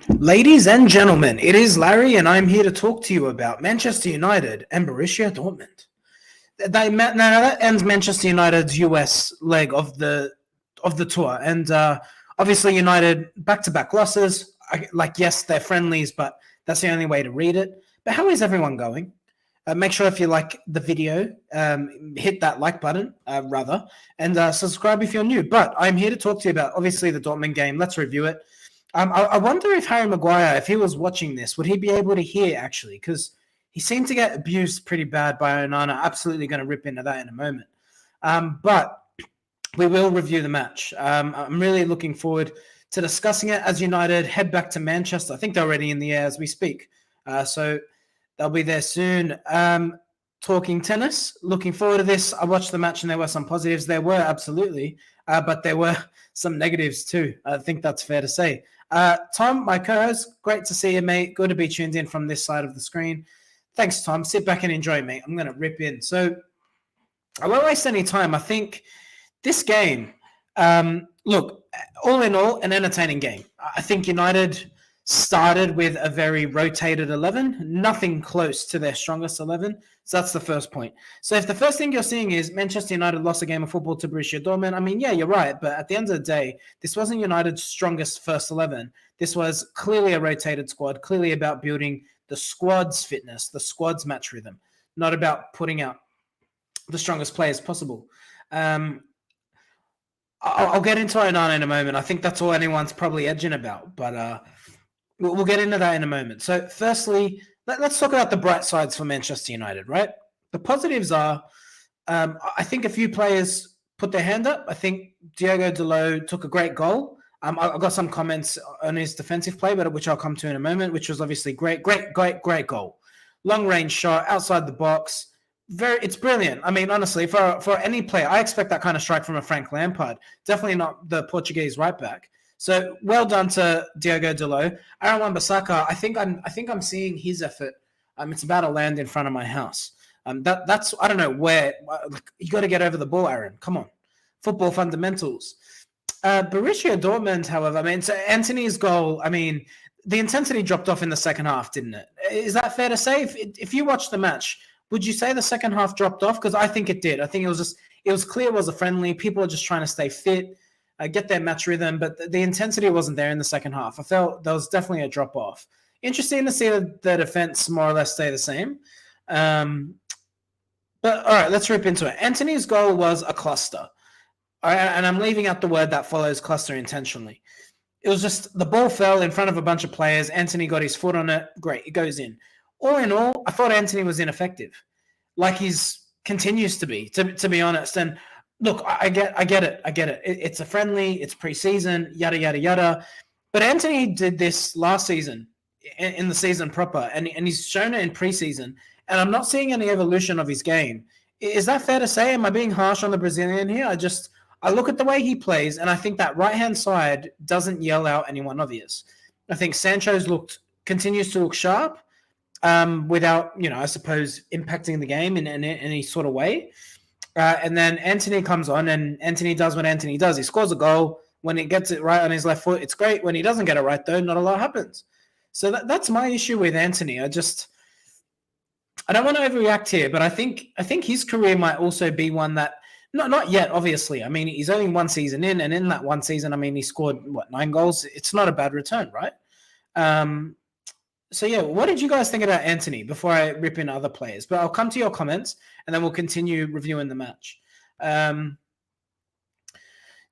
Ladies and gentlemen, it is Larry, and I'm here to talk to you about Manchester United and Borussia Dortmund. Now that ends Manchester United's US leg of the tour, and obviously United back-to-back losses. Yes, they're friendlies, but that's the only way to read it. But how is everyone going? Make sure if you like the video, hit that like button, and subscribe if you're new. But I'm here to talk to you about, obviously, the Dortmund game. Let's review it. I wonder if Harry Maguire, if he was watching this, would he be able to hear, actually? Because he seemed to get abused pretty bad by ONANA. Absolutely going to rip into that in a moment. But we will review the match. I'm really looking forward to discussing it as United head back to Manchester. I think they're already in the air as we speak. So they'll be there soon. Talking tennis, looking forward to this. I watched the match and there were some positives. There were, absolutely. But there were some negatives too. I think that's fair to say. Tom, my co-host, great to see you, mate. Good to be tuned in from this side of the screen. Thanks, Tom. Sit back and enjoy, mate. I'm going to rip in. So I won't waste any time. I think this game, look, all in all, an entertaining game. I think United started with a very rotated 11, nothing close to their strongest 11. So that's the first point. So if the first thing you're seeing is Manchester United lost a game of football to Borussia Dortmund, I mean, yeah, you're right. But at the end of the day, this wasn't United's strongest first 11. This was clearly a rotated squad, clearly about building the squad's fitness, the squad's match rhythm, not about putting out the strongest players possible. I'll get into ONANA in a moment. I think that's all anyone's probably edging about, but we'll get into that in a moment. So firstly, let's talk about the bright sides for Manchester United, right? The positives are, I think a few players put their hand up. I think Diogo Dalot took a great goal. I got some comments on his defensive play, but which I'll come to in a moment, which was obviously great goal. Long range shot, outside the box. It's brilliant. I mean, honestly, for any player, I expect that kind of strike from a Frank Lampard. Definitely not the Portuguese right back. So well done to Diogo Dalot. Aaron Wan-Bissaka, I think I'm seeing his effort. It's about to land in front of my house. That's I don't know where. You got to get over the ball, Aaron. Come on, football fundamentals. Borussia Dortmund, however, I mean, so Anthony's goal. I mean, the intensity dropped off in the second half, didn't it? Is that fair to say? If you watch the match, would you say the second half dropped off? Because I think it did. I think it was clear it was a friendly. People are just trying to stay fit. Get their match rhythm, but the intensity wasn't there in the second half. I felt there was definitely a drop-off. Interesting to see the defense more or less stay the same. But all right, let's rip into it. Anthony's goal was a cluster. All right, and I'm leaving out the word that follows cluster intentionally. It was just the ball fell in front of a bunch of players. Anthony got his foot on it. Great, it goes in. All in all, I thought Anthony was ineffective, like he's continues to be, to be honest. And look, I get it. It's a friendly, it's preseason, yada, yada, yada. But Anthony did this last season in the season proper, and he's shown it in preseason. And I'm not seeing any evolution of his game. Is that fair to say? Am I being harsh on the Brazilian here? I look at the way he plays, and I think that right-hand side doesn't yell out anyone obvious. I think Sancho's continues to look sharp without, I suppose, impacting the game in any sort of way. And then Anthony comes on, and Anthony does what Anthony does. He scores a goal. When he gets it right on his left foot, it's great. When he doesn't get it right, though, not a lot happens. So that's my issue with Anthony. I don't want to overreact here, but I think his career might also be one that not yet, obviously. I mean, he's only one season in, and in that one season, I mean, he scored 9 goals. It's not a bad return, right? So, yeah, what did you guys think about Anthony before I rip in other players? But I'll come to your comments, and then we'll continue reviewing the match.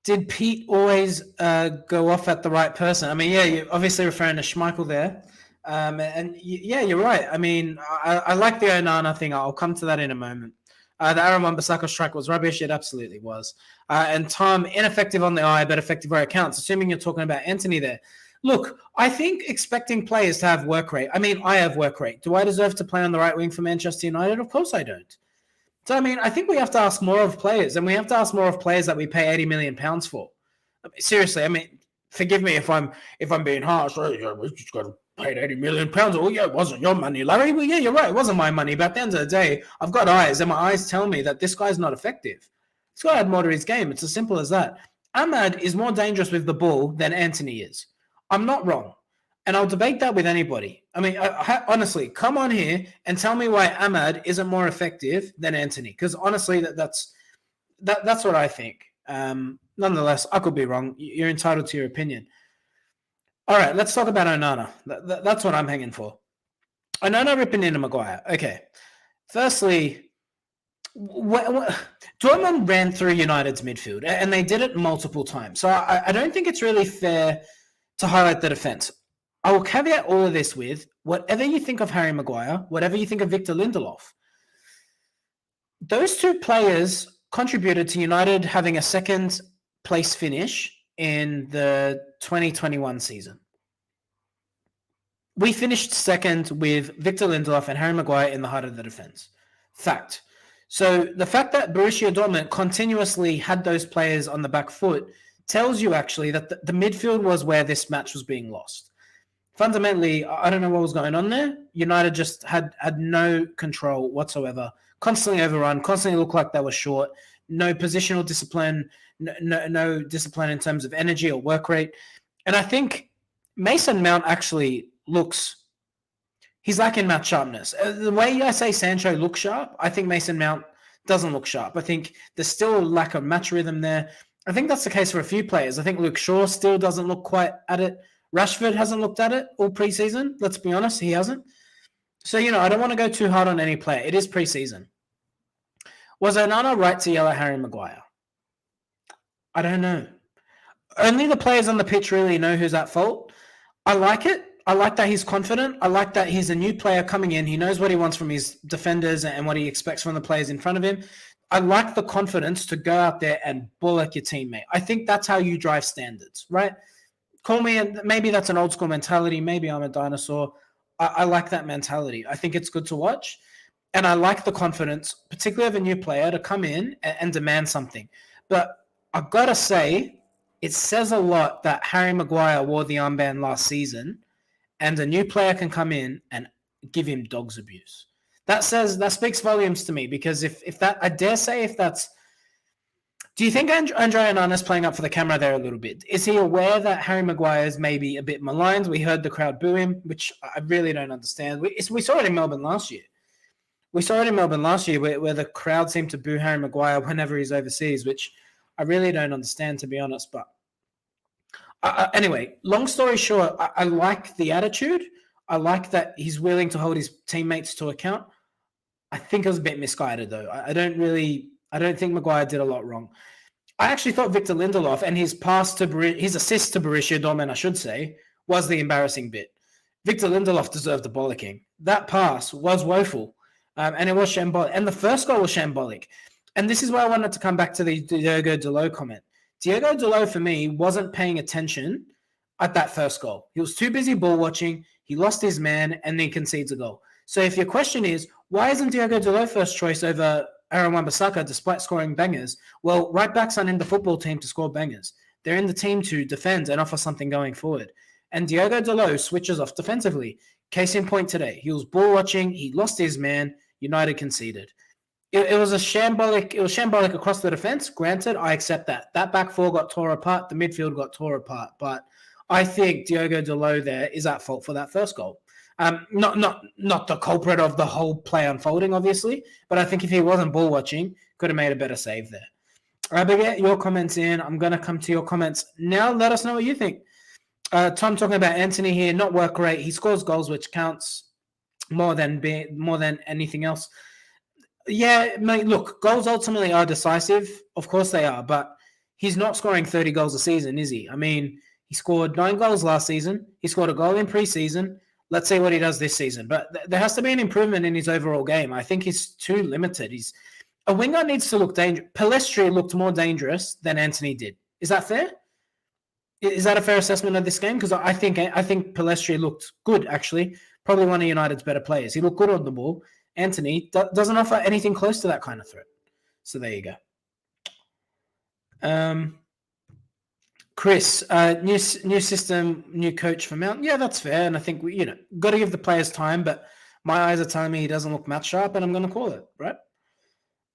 Did Pete always go off at the right person? I mean, yeah, you're obviously referring to Schmeichel there. Yeah, you're right. I mean, I like the ONANA thing. I'll come to that in a moment. The Aaron Wan-Bissaka strike was rubbish. It absolutely was. And Tom, ineffective on the eye, but effective where it counts, assuming you're talking about Anthony there. Look, I think expecting players to have work rate. I mean, I have work rate. Do I deserve to play on the right wing for Manchester United? Of course I don't. So, I mean, I think we have to ask more of players, and we have to ask more of players that we pay £80 million for. I mean, seriously, I mean, forgive me if I'm being harsh. We just got paid £80 million. Oh, yeah, it wasn't your money, Larry. Well, yeah, you're right. It wasn't my money. But at the end of the day, I've got eyes, and my eyes tell me that this guy's not effective. This guy had more to his game. It's as simple as that. Ahmad is more dangerous with the ball than Anthony is. I'm not wrong. And I'll debate that with anybody. I mean, honestly, come on here and tell me why Ahmad isn't more effective than Anthony. Because honestly, that's what I think. Nonetheless, I could be wrong. You're entitled to your opinion. All right, let's talk about Onana. That's what I'm hanging for. Onana ripping into Maguire. Okay. Firstly, Dortmund ran through United's midfield, and they did it multiple times. So I don't think it's really fair to highlight the defense. I will caveat all of this with, whatever you think of Harry Maguire, whatever you think of Victor Lindelof, those two players contributed to United having a second place finish in the 2021 season. We finished second with Victor Lindelof and Harry Maguire in the heart of the defense. Fact. So the fact that Borussia Dortmund continuously had those players on the back foot tells you actually that the midfield was where this match was being lost. Fundamentally, I don't know what was going on there. United just had no control whatsoever. Constantly overrun, constantly looked like they were short. No positional discipline, no discipline in terms of energy or work rate. And I think Mason Mount actually he's lacking match sharpness. The way I say Sancho looks sharp, I think Mason Mount doesn't look sharp. I think there's still a lack of match rhythm there. I think that's the case for a few players. I think Luke Shaw still doesn't look quite at it. Rashford hasn't looked at it all preseason. Let's be honest, he hasn't. So, I don't want to go too hard on any player. It is preseason. Was Onana right to yell at Harry Maguire? I don't know. Only the players on the pitch really know who's at fault. I like it. I like that he's confident. I like that he's a new player coming in. He knows what he wants from his defenders and what he expects from the players in front of him. I like the confidence to go out there and bullock your teammate. I think that's how you drive standards, right? Call me, maybe that's an old school mentality. Maybe I'm a dinosaur. I like that mentality. I think it's good to watch. And I like the confidence, particularly of a new player, to come in and demand something. But I've got to say, it says a lot that Harry Maguire wore the armband last season and a new player can come in and give him dog's abuse. That speaks volumes to me, because if that, I dare say, if that's, do you think Andre Onana's playing up for the camera there a little bit? Is he aware that Harry Maguire is maybe a bit maligned? We heard the crowd boo him, which I really don't understand. We saw it in Melbourne last year. Where the crowd seemed to boo Harry Maguire whenever he's overseas, which I really don't understand, to be honest. But anyway, long story short, I like the attitude. I like that he's willing to hold his teammates to account. I think it was a bit misguided, though. I don't think Maguire did a lot wrong. I actually thought Victor Lindelof and his assist to Borussia Dortmund, I should say, was the embarrassing bit. Victor Lindelof deserved the bollocking. That pass was woeful, and it was shambolic. And the first goal was shambolic. And this is why I wanted to come back to the Diogo Dalot comment. Diogo Dalot, for me, wasn't paying attention at that first goal. He was too busy ball watching. He lost his man, and then concedes a goal. So if your question is, why isn't Diogo Dalot first choice over Aaron Wan-Bissaka despite scoring bangers? Well, right backs aren't in the football team to score bangers. They're in the team to defend and offer something going forward. And Diogo Dalot switches off defensively. Case in point today. He was ball watching. He lost his man. United conceded. It was shambolic across the defense. Granted, I accept that. That back four got tore apart. The midfield got tore apart. But I think Diogo Dalot there is at fault for that first goal. Not the culprit of the whole play unfolding, obviously, but I think if he wasn't ball watching, could have made a better save there. All right, but get your comments in. I'm going to come to your comments now. Let us know what you think. Tom talking about Anthony here, not work rate. He scores goals, which counts more than anything else. Yeah, mate, look, goals ultimately are decisive. Of course they are, but he's not scoring 30 goals a season, is he? I mean, he scored 9 goals last season. He scored a goal in preseason. Let's see what he does this season. But there has to be an improvement in his overall game. I think he's too limited. A winger needs to look dangerous. Pellistri looked more dangerous than Anthony did. Is that fair? Is that a fair assessment of this game? Because I think Pellistri looked good, actually. Probably one of United's better players. He looked good on the ball. Anthony doesn't offer anything close to that kind of threat. So there you go. Chris, new system, new coach for Mount. Yeah, that's fair. And I think we, got to give the players time, but my eyes are telling me he doesn't look match sharp, and I'm going to call it, right?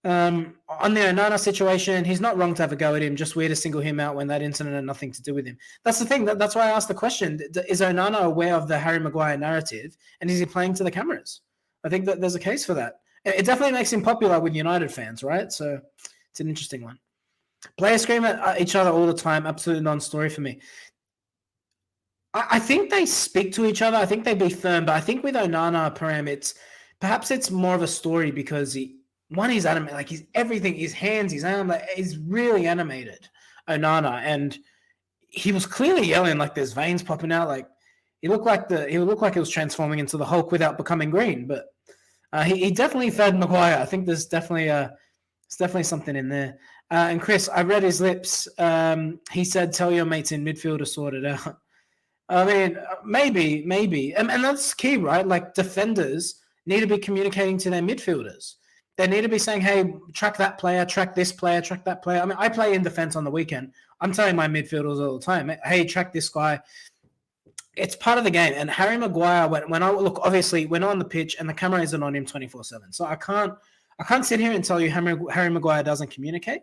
On the Onana situation, he's not wrong to have a go at him. Just weird to single him out when that incident had nothing to do with him. That's the thing. That's why I asked the question: is Onana aware of the Harry Maguire narrative, and is he playing to the cameras? I think that there's a case for that. It definitely makes him popular with United fans, right? So it's an interesting one. Players scream at each other all the time. Absolute non-story for me. I think they speak to each other. I think they be firm, but I think with Onana, Param, perhaps it's more of a story because he's animated, like he's everything, his hands, his arm, like he's really animated, Onana, and he was clearly yelling like there's veins popping out, like he looked like he was transforming into the Hulk without becoming green, but he definitely fed Maguire. I think there's definitely something in there. And Chris, I read his lips. He said, "Tell your mates in midfield to sort it out." I mean, maybe, and that's key, right? Like defenders need to be communicating to their midfielders. They need to be saying, "Hey, track that player, track this player, track that player." I mean, I play in defense on the weekend. I'm telling my midfielders all the time, "Hey, track this guy." It's part of the game. And Harry Maguire, when I look, obviously, when on the pitch and the camera isn't on him 24/7, so I can't sit here and tell you Harry Maguire doesn't communicate,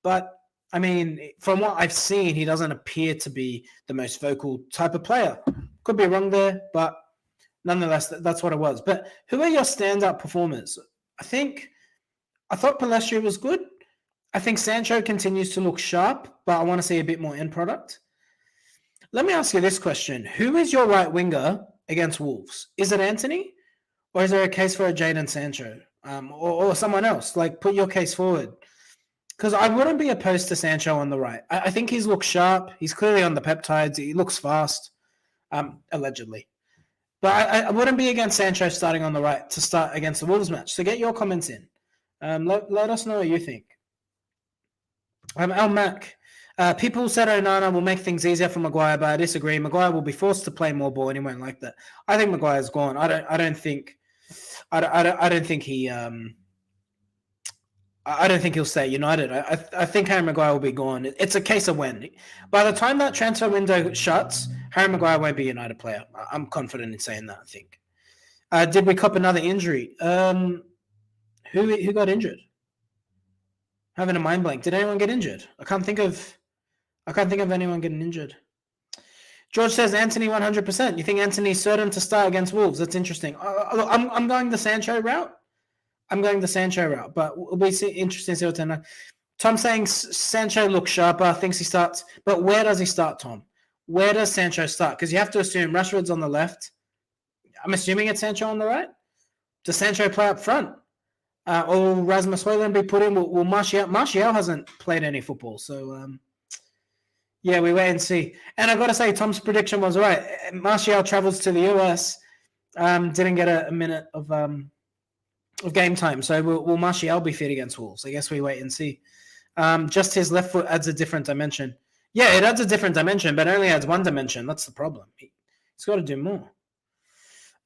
but. I mean, from what I've seen, he doesn't appear to be the most vocal type of player. Could be wrong there, but nonetheless, that's what it was. But who are your standout performers? I thought Pellistri was good. I think Sancho continues to look sharp, but I want to see a bit more end product. Let me ask you this question. Who is your right winger against Wolves? Is it Anthony? Or is there a case for a Jadon Sancho? Or someone else? Like, put your case forward. Because I wouldn't be opposed to Sancho on the right. I think he's looked sharp. He's clearly on the peptides. He looks fast, allegedly. But I wouldn't be against Sancho starting on the right to start against the Wolves match. So get your comments in. Let us know what you think. El Mac. People said Onana will make things easier for Maguire, but I disagree. Maguire will be forced to play more ball and he won't like that. I think Maguire's gone. I don't think he... I don't think he'll stay at United. I think Harry Maguire will be gone. It's a case of when. By the time that transfer window shuts, Harry Maguire won't be a United player. I'm confident in saying that, I think. Did we cop another injury? Who got injured? Having a mind blank. Did anyone get injured? I can't think of anyone getting injured. George says Anthony 100%. You think Anthony's certain to start against Wolves? That's interesting. Look, I'm going the Sancho route. But it'll be interesting to see what's in there. Tom saying Sancho looks sharper, thinks he starts. But where does he start, Tom? Where does Sancho start? Because you have to assume Rashford's on the left. I'm assuming it's Sancho on the right. Does Sancho play up front? Or Rasmus Højlund be put in? Will Martial hasn't played any football. So, yeah, we wait and see. And I've got to say, Tom's prediction was right. Martial travels to the US. Didn't get a minute of game time. So will Martial be fit against Wolves? I guess we wait and see. Just his left foot adds a different dimension. Yeah, it adds a different dimension, but it only adds one dimension. That's the problem. He's got to do more.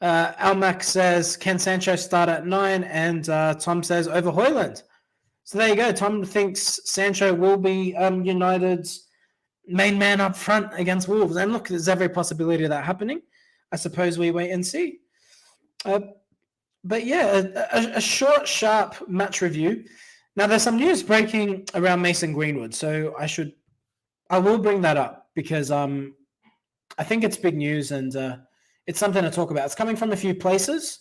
Almac says, can Sancho start at 9? And Tom says, over Højlund. So there you go. Tom thinks Sancho will be United's main man up front against Wolves. And look, there's every possibility of that happening. I suppose we wait and see. But yeah, a short, sharp match review. Now, there's some news breaking around Mason Greenwood, so I will bring that up because I think it's big news and it's something to talk about. It's coming from a few places,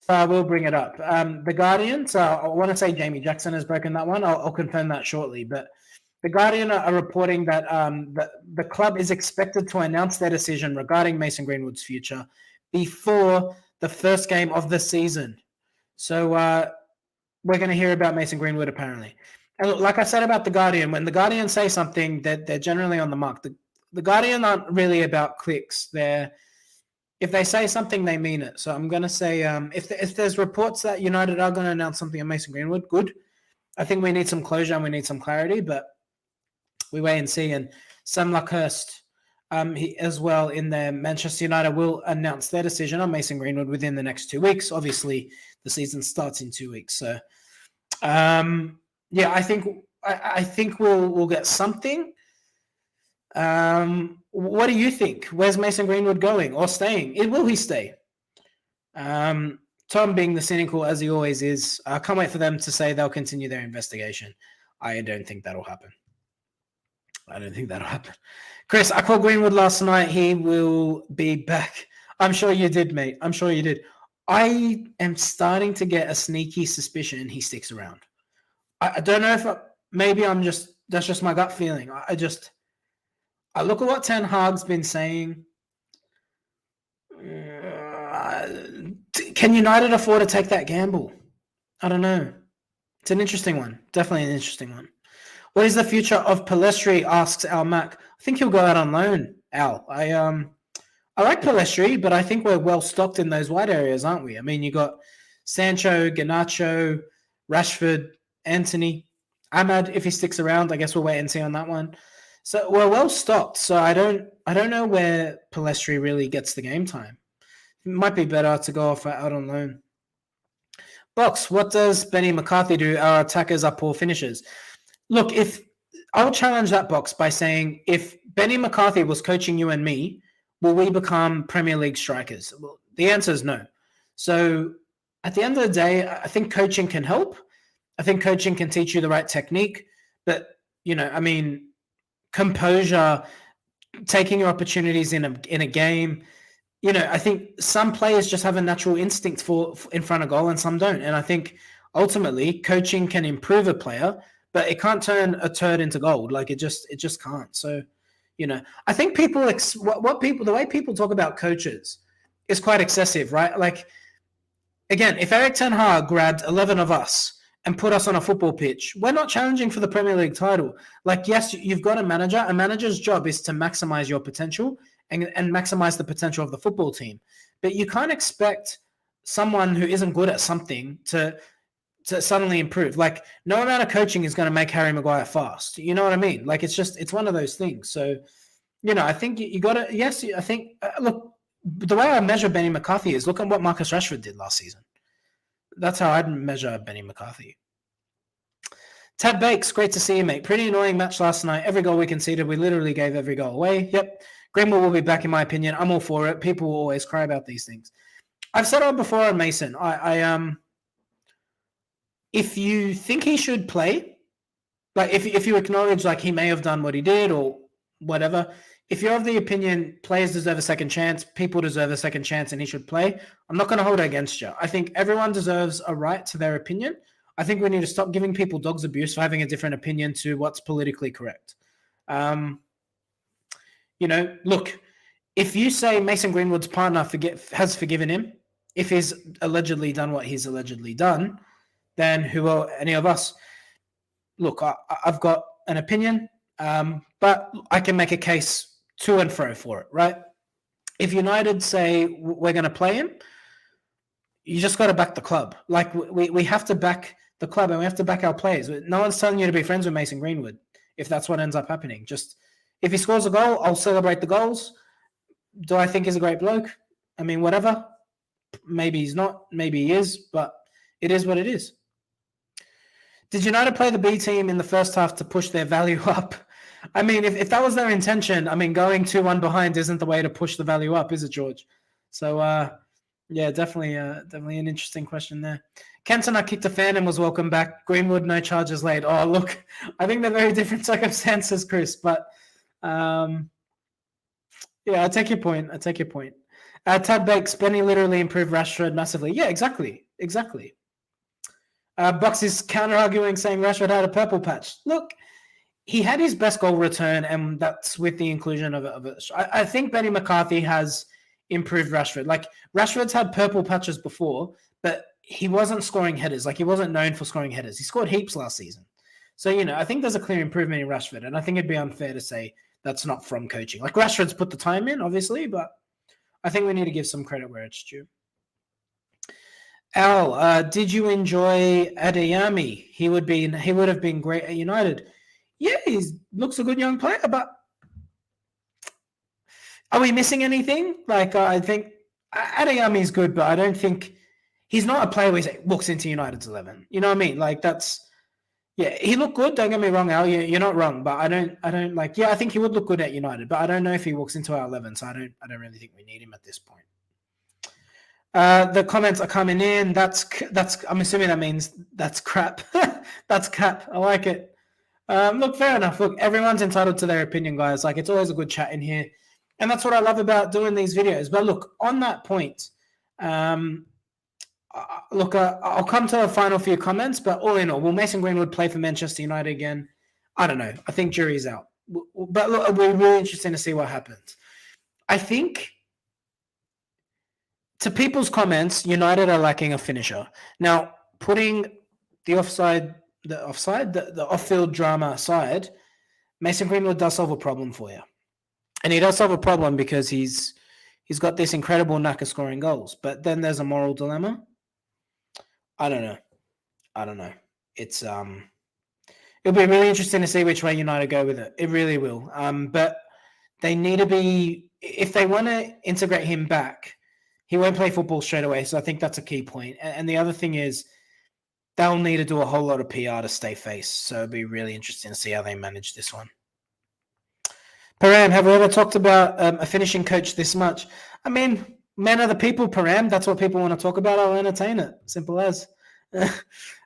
so I will bring it up. The Guardian, so I want to say Jamie Jackson has broken that one. I'll confirm that shortly, but the Guardian are reporting that the club is expected to announce their decision regarding Mason Greenwood's future before the first game of the season. So we're going to hear about Mason Greenwood apparently. And look, like I said about the Guardian, when the Guardian say something, they're generally on the mark. The Guardian aren't really about clicks. If they say something, they mean it. So I'm going to say if there's reports that United are going to announce something on Mason Greenwood, good. I think we need some closure and we need some clarity, but we wait and see. And Sam Luckhurst, he as well in there, Manchester United will announce their decision on Mason Greenwood within the next 2 weeks. Obviously, the season starts in 2 weeks. So, yeah, I think we'll get something. What do you think? Where's Mason Greenwood going or staying? Will he stay? Tom being the cynical as he always is. I can't wait for them to say they'll continue their investigation. I don't think that'll happen. Chris, I called Greenwood last night. He will be back. I'm sure you did, mate. I'm sure you did. I am starting to get a sneaky suspicion he sticks around. I don't know if that's just my gut feeling. I look at what Ten Hag's been saying. Can United afford to take that gamble? I don't know. It's an interesting one. Definitely an interesting one. What is the future of Pellistri? Asks Al Mac. I think he'll go out on loan, Al. I like Pellistri, but I think we're well stocked in those wide areas, aren't we? I mean, you got Sancho, Garnacho, Rashford, Anthony, Ahmad. If he sticks around, I guess we'll wait and see on that one. So we're well stocked. So I don't know where Pellistri really gets the game time. It might be better to go off out on loan. Box, what does Benny McCarthy do? Our attackers are poor finishers. Look, if I would challenge that box by saying, if Benny McCarthy was coaching you and me, will we become Premier League strikers? Well, the answer is no. So at the end of the day, I think coaching can help. I think coaching can teach you the right technique. But, composure, taking your opportunities in a game, I think some players just have a natural instinct for in front of goal and some don't. And I think ultimately coaching can improve a player, but it can't turn a turd into gold. Like it just can't. So, I think the way people talk about coaches is quite excessive, right? Like, again, if Erik ten Hag grabbed 11 of us and put us on a football pitch, we're not challenging for the Premier League title. Like, yes, you've got a manager. A manager's job is to maximize your potential and maximize the potential of the football team. But you can't expect someone who isn't good at something to suddenly improve. Like, no amount of coaching is going to make Harry Maguire fast. You know what I mean? Like, it's one of those things. So, I think you got to, yes, I think, look, the way I measure Benny McCarthy is look at what Marcus Rashford did last season. That's how I'd measure Benny McCarthy. Tad Bakes, great to see you, mate. Pretty annoying match last night. Every goal we conceded, we literally gave every goal away. Yep. Greenwood will be back, in my opinion. I'm all for it. People will always cry about these things. I've said it before on Mason. If you think he should play, like if you acknowledge like he may have done what he did or whatever, if you're of the opinion players deserve a second chance, people deserve a second chance and he should play, I'm not going to hold it against you. I think everyone deserves a right to their opinion. I think we need to stop giving people dog's abuse for having a different opinion to what's politically correct. Look, if you say Mason Greenwood's partner has forgiven him, if he's allegedly done what he's allegedly done, then who are any of us? Look, I've got an opinion, but I can make a case to and fro for it, right? If United say we're going to play him, you just got to back the club. Like we have to back the club and we have to back our players. No one's telling you to be friends with Mason Greenwood if that's what ends up happening. Just if he scores a goal, I'll celebrate the goals. Do I think he's a great bloke? I mean, whatever. Maybe he's not. Maybe he is, but it is what it is. Did United play the B team in the first half to push their value up? I mean, if that was their intention, I mean, going 2-1 behind isn't the way to push the value up, is it, George? So, yeah, definitely an interesting question there. Kenton, I kicked a fan and was welcome back. Greenwood, no charges laid. Oh, look, I think they're very different circumstances, Chris. But, yeah, I take your point. Tad Bakes, Benny literally improved Rashford massively. Yeah, exactly. Box is counter-arguing, saying Rashford had a purple patch. Look, he had his best goal return, and that's with the inclusion of it. I think Benny McCarthy has improved Rashford. Like, Rashford's had purple patches before, but he wasn't scoring headers. Like, he wasn't known for scoring headers. He scored heaps last season. So, I think there's a clear improvement in Rashford, and I think it'd be unfair to say that's not from coaching. Like, Rashford's put the time in, obviously, but I think we need to give some credit where it's due. Al, did you enjoy Adeyemi? He would have been great at United. Yeah, he looks a good young player, but are we missing anything? Like, I think Adeyemi's good, but I don't think he's not a player who walks into United's 11. You know what I mean? Like, he looked good. Don't get me wrong, Al. You're not wrong, but I don't like. Yeah, I think he would look good at United, but I don't know if he walks into our 11. So I don't really think we need him at this point. The comments are coming in. That's. I'm assuming that means that's crap. That's cap. I like it. Look, fair enough. Look, everyone's entitled to their opinion, guys. Like, it's always a good chat in here, and that's what I love about doing these videos. But look, on that point, I'll come to a final few comments. But all in all, will Mason Greenwood play for Manchester United again? I don't know. I think jury's out. But look, it'll be really interesting to see what happens. I think, to people's comments, United are lacking a finisher. Now, putting the off-field drama aside, Mason Greenwood does solve a problem for you. And he does solve a problem because he's got this incredible knack of scoring goals. But then there's a moral dilemma. I don't know. It's it'll be really interesting to see which way United go with it. It really will. But they need to be, if they want to integrate him back, he won't play football straight away. So I think that's a key point. And the other thing is, they'll need to do a whole lot of PR to stay face. So it'll be really interesting to see how they manage this one. Param, have we ever talked about a finishing coach this much? I mean, men are the people, Param. That's what people want to talk about. I'll entertain it. Simple as.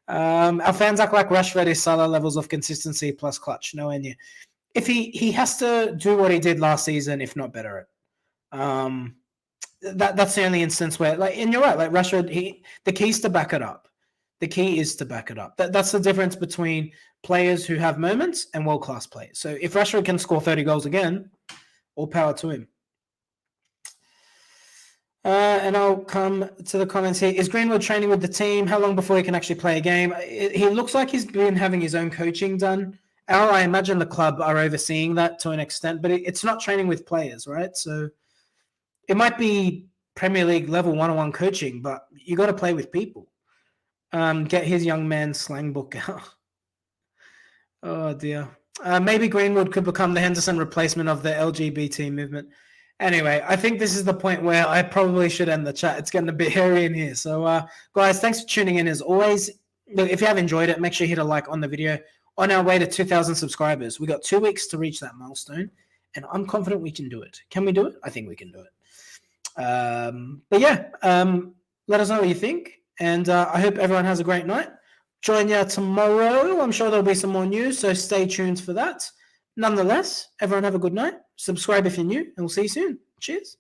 Our fans act like Rashford is Salah levels of consistency plus clutch. No idea. If he has to do what he did last season, if not better it. That's the only instance where, like, and you're right, like Rashford, the key is to back it up. The key is to back it up. That's the difference between players who have moments and world-class players. So if Rashford can score 30 goals again, all power to him. And I'll come to the comments here. Is Greenwood training with the team? How long before he can actually play a game? He looks like he's been having his own coaching done. I imagine the club are overseeing that to an extent, but it's not training with players, right? So it might be Premier League level one-on-one coaching, but you got to play with people. Get his young man slang book out. Oh, dear. Maybe Greenwood could become the Henderson replacement of the LGBT movement. Anyway, I think this is the point where I probably should end the chat. It's getting a bit hairy in here. So, guys, thanks for tuning in as always. Look, if you have enjoyed it, make sure you hit a like on the video. On our way to 2,000 subscribers. We got 2 weeks to reach that milestone, and I'm confident we can do it. Can we do it? I think we can do it. But yeah, let us know what you think, and I hope everyone has a great night. Join you tomorrow. I'm sure there'll be some more news, so stay tuned for that. Nonetheless, everyone have a good night. Subscribe if you're new, and we'll see you soon. Cheers.